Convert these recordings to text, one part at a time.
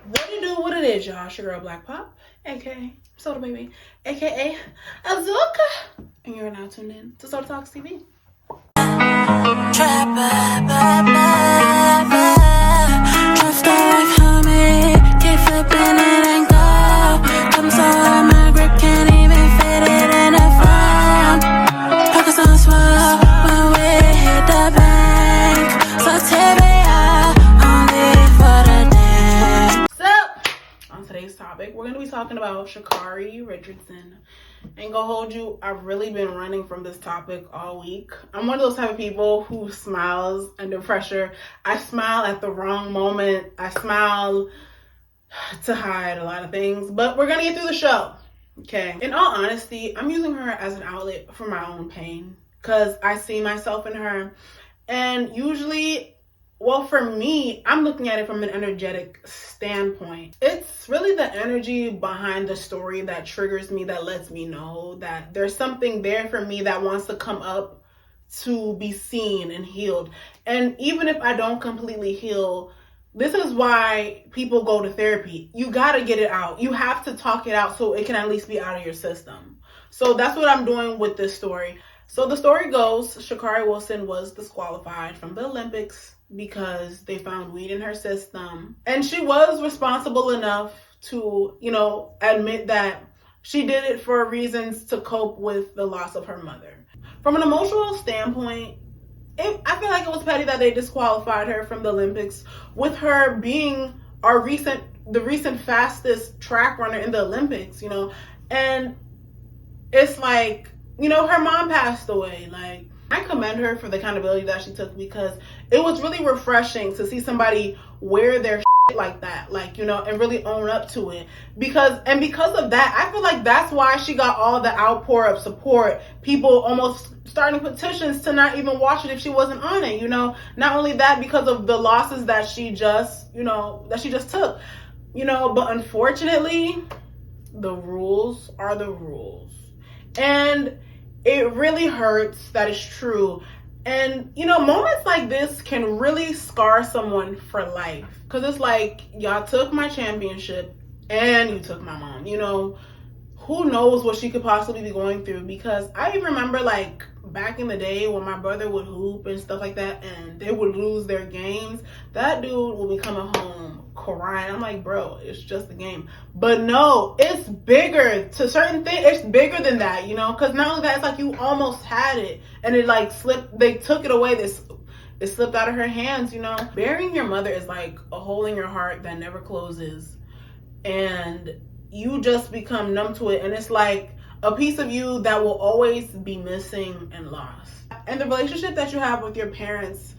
What it do, what it is, y'all? It's your girl Black Pop, aka Soda Baby, aka Azuka. And you're now tuned in to Soda Talks TV. Today's topic, we're going to be talking about Sha'Carri Richardson. Ain't gonna hold you, I've really been running from this topic all week. I'm one of those type of people who smiles under pressure. I smile at the wrong moment. I smile to hide a lot of things, but we're gonna get through the show, okay? In all honesty, I'm using her as an outlet for my own pain because I see myself in her, and usually, well, for me, I'm looking at it from an energetic standpoint. It's really the energy behind the story that triggers me, that lets me know that there's something there for me that wants to come up to be seen and healed. And even if I don't completely heal, this is why people go to therapy. You got to get it out. You have to talk it out so it can at least be out of your system. So that's what I'm doing with this story. So the story goes, Sha'Carri Wilson was disqualified from the Olympics because they found weed in her system. And she was responsible enough to, admit that she did it for reasons to cope with the loss of her mother. From an emotional standpoint, I feel like it was petty that they disqualified her from the Olympics, with her being the recent fastest track runner in the Olympics, and it's like, her mom passed away. Like, I commend her for the accountability that she took, because it was really refreshing to see somebody wear their shit like that, and really own up to it. Because of that, I feel like that's why she got all the outpour of support. People almost starting petitions to not even watch it if she wasn't on it, Not only that, because of the losses that she just took, but unfortunately, the rules are the rules. And it really hurts that it's true. And, moments like this can really scar someone for life. Because it's like, y'all took my championship and you took my mom. Who knows what she could possibly be going through. Because I remember, back in the day when my brother would hoop and stuff like that, and they would lose their games, that dude will be coming home crying. I'm like, bro, it's just a game. But no, it's bigger to certain things. It's bigger than that, because not only that, it's like you almost had it and it slipped. They took it away. It slipped out of her hands, Burying your mother is like a hole in your heart that never closes, and you just become numb to it. And it's like a piece of you that will always be missing and lost. And the relationship that you have with your parents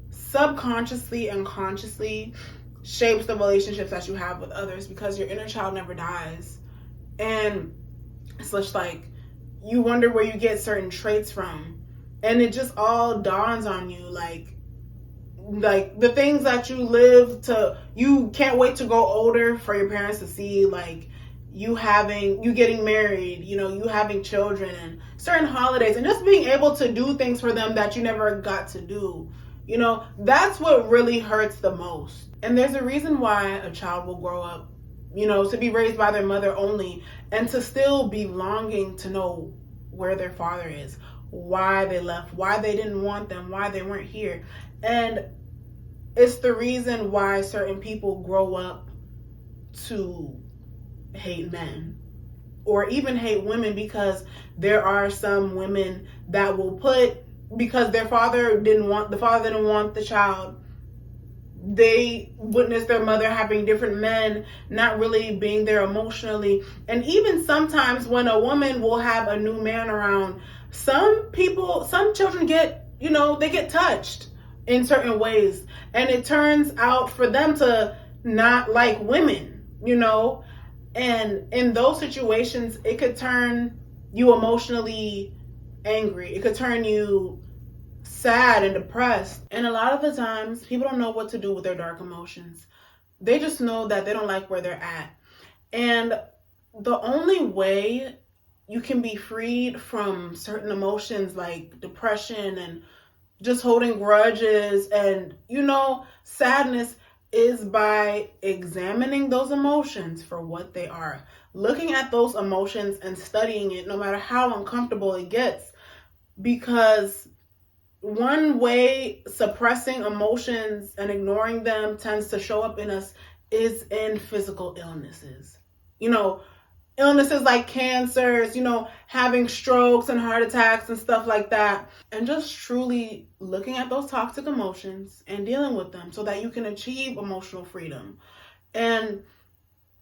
subconsciously and consciously shapes the relationships that you have with others, because your inner child never dies. And it's just like, you wonder where you get certain traits from, and it just all dawns on you, like the things that you can't wait to grow older for your parents to see, like you getting married, you having children, and certain holidays, and just being able to do things for them that you never got to do. That's what really hurts the most. And there's a reason why a child will grow up, to be raised by their mother only, and to still be longing to know where their father is, why they left, why they didn't want them, why they weren't here. And it's the reason why certain people grow up to hate men or even hate women, because there are some women that will because the father didn't want the child, they witness their mother having different men, not really being there emotionally. And even sometimes when a woman will have a new man around, some children get, they get touched in certain ways, and it turns out for them to not like women, and in those situations, it could turn you emotionally angry. It could turn you sad and depressed. And a lot of the times, people don't know what to do with their dark emotions. They just know that they don't like where they're at. And the only way you can be freed from certain emotions like depression and just holding grudges and, sadness, is by examining those emotions for what they are, looking at those emotions and studying it, no matter how uncomfortable it gets. Because one way suppressing emotions and ignoring them tends to show up in us is in physical illnesses. You know, illnesses like cancers, having strokes and heart attacks and stuff like that. And just truly looking at those toxic emotions and dealing with them so that you can achieve emotional freedom. And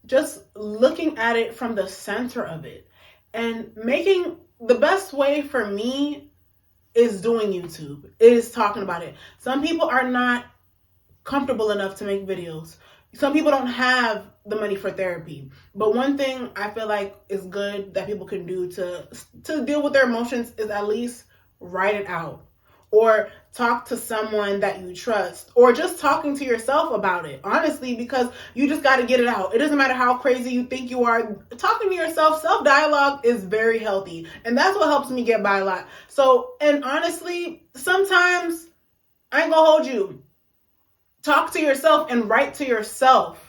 just looking at it from the center of it. And making the best way for me is doing YouTube, is talking about it. Some people are not comfortable enough to make videos. Some people don't have the money for therapy. But one thing I feel like is good that people can do to deal with their emotions is at least write it out, or talk to someone that you trust, or just talking to yourself about it, honestly, because you just got to get it out. It doesn't matter how crazy you think you are. Talking to yourself, self-dialogue is very healthy, and that's what helps me get by a lot. So, and honestly, sometimes, I ain't gonna hold you, talk to yourself and write to yourself.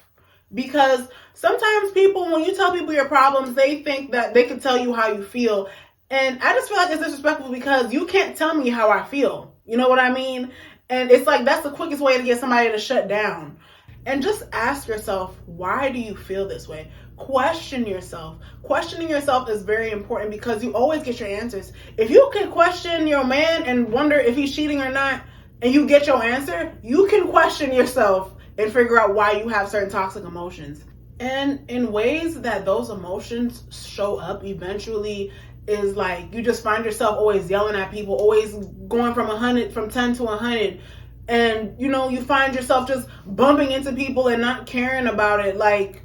Because sometimes people, when you tell people your problems, they think that they can tell you how you feel. And I just feel like it's disrespectful because you can't tell me how I feel. You know what I mean? And it's like, that's the quickest way to get somebody to shut down. And just ask yourself, why do you feel this way? Question yourself. Questioning yourself is very important because you always get your answers. If you can question your man and wonder if he's cheating or not, and you get your answer, you can question yourself and figure out why you have certain toxic emotions. And in ways that those emotions show up eventually is like, you just find yourself always yelling at people, always going from 10 to 100. And, you find yourself just bumping into people and not caring about it. Like,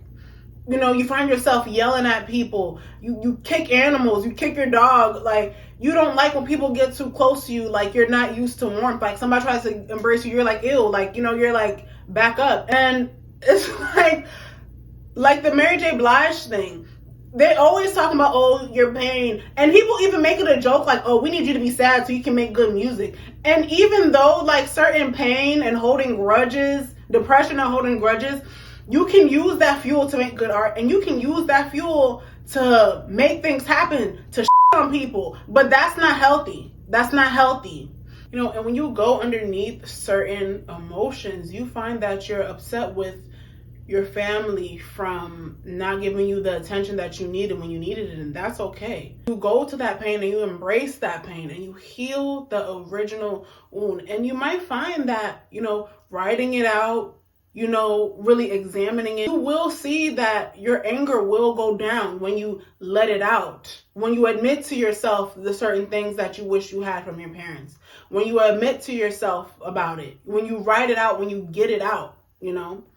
you find yourself yelling at people. You kick animals, you kick your dog. Like, you don't like when people get too close to you. Like, you're not used to warmth. Like, somebody tries to embrace you, you're like, ew. Like, you're like, back up. And it's like the Mary J. Blige thing. They always talking about, oh, your pain. And people even make it a joke like, oh, we need you to be sad so you can make good music. And even though like certain pain and holding grudges, depression and holding grudges, you can use that fuel to make good art, and you can use that fuel to make things happen, to on people. But that's not healthy. That's not healthy. And when you go underneath certain emotions, you find that you're upset with your family from not giving you the attention that you needed when you needed it, and that's okay. You go to that pain and you embrace that pain and you heal the original wound. And you might find that, writing it out, really examining it, you will see that your anger will go down when you let it out. When you admit to yourself the certain things that you wish you had from your parents. When you admit to yourself about it. When you write it out, when you get it out,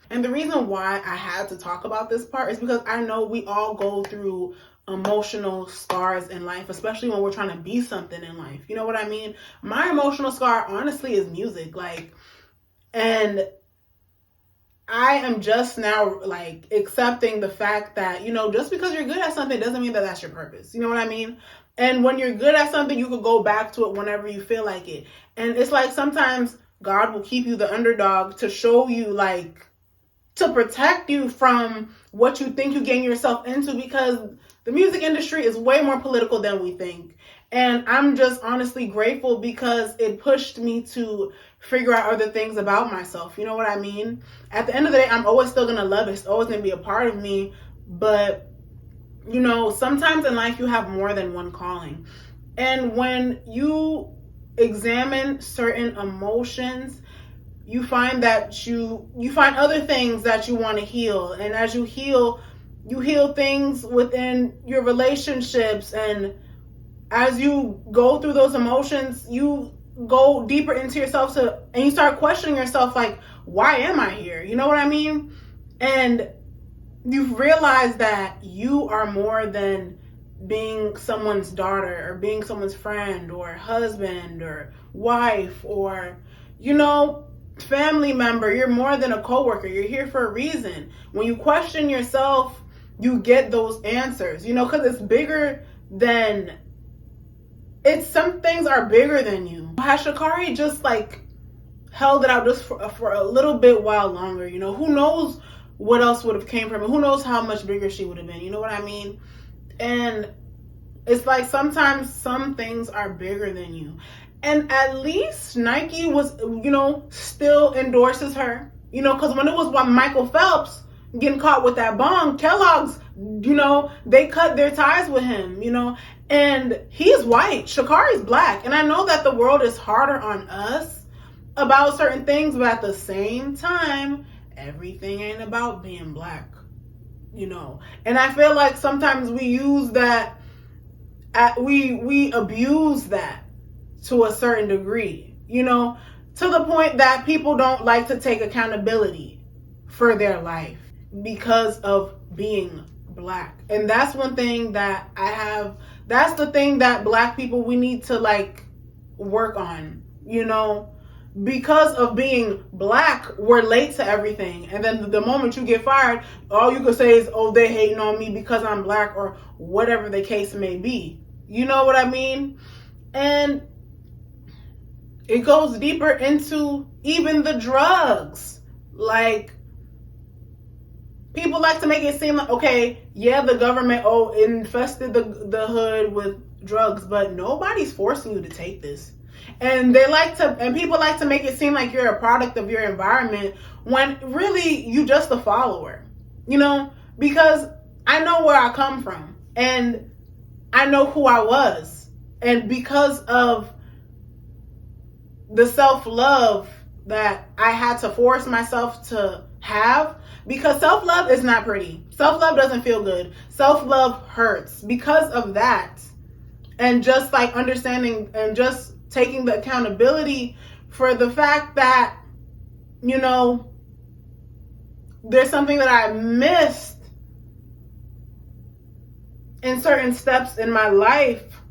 And the reason why I had to talk about this part is because I know we all go through emotional scars in life, especially when we're trying to be something in life. You know what I mean? My emotional scar, honestly, is music. And I am just now accepting the fact that, just because you're good at something doesn't mean that that's your purpose. You know what I mean? And when you're good at something, you could go back to it whenever you feel like it. And it's like sometimes God will keep you the underdog to show you, to protect you from what you think you're getting yourself into, because the music industry is way more political than we think. And I'm just honestly grateful because it pushed me to figure out other things about myself. You know what I mean? At the end of the day, I'm always still going to love it. It's always going to be a part of me. But, sometimes in life you have more than one calling. And when you examine certain emotions, you find that you find other things that you want to heal. And as you heal things within your relationships. And as you go through those emotions, you go deeper into yourself and you start questioning yourself, like, why am I here? You know what I mean? And you realize that you are more than being someone's daughter or being someone's friend or husband or wife or, family member. You're more than a coworker. You're here for a reason. When you question yourself, you get those answers, because it's bigger than, some things are bigger than you. Has Sha'Carri just held it out just for a little bit while longer, you know, who knows what else would have came from it? Who knows how much bigger she would have been? You know what I mean? And it's like sometimes some things are bigger than you. And at least Nike was, you know, still endorses her. You know, because when it was Michael Phelps getting caught with that bong, Kellogg's, you know, they cut their ties with him, you know. And he's white. Sha'Carri's black. And I know that the world is harder on us about certain things, but at the same time, everything ain't about being black, you know. And I feel like sometimes we use that, we abuse that to a certain degree, you know, to the point that people don't like to take accountability for their life because of being black. And that's one thing that that's the thing that black people, we need to like work on, you know. Because of being black, we're late to everything. And then the moment you get fired, all you can say is, oh, they hating on me because I'm black, or whatever the case may be. You know what I mean? And it goes deeper into even the drugs. Like, people like to make it seem like, okay, yeah, the government, infested the hood with drugs, but nobody's forcing you to take this. And people like to make it seem like you're a product of your environment when really you just a follower, you know, because I know where I come from and I know who I was. And because of the self-love that I had to force myself to have, because self-love is not pretty. Self-love doesn't feel good. Self-love hurts. Because of that, and just like understanding and just taking the accountability for the fact that, you know, there's something that I missed in certain steps in my life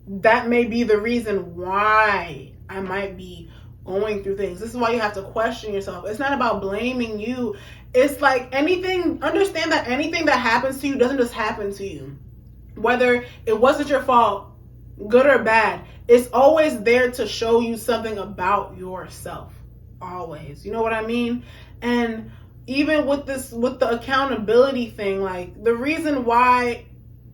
that may be the reason why I might be going through things. This is why you have to question yourself. It's not about blaming you. It's like understand that anything that happens to you doesn't just happen to you. Whether it wasn't your fault, good or bad, it's always there to show you something about yourself. Always. You know what I mean? And even with the accountability thing, like the reason why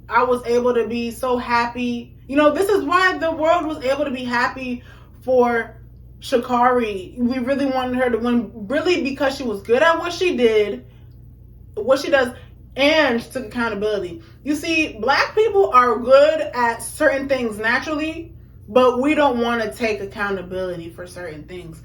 I was able to be so happy, you know, this is why the world was able to be happy for Sha'Carri. We really wanted her to win, really, because she was good at what she did, what she does, and she took accountability. You see, black people are good at certain things naturally, but we don't want to take accountability for certain things.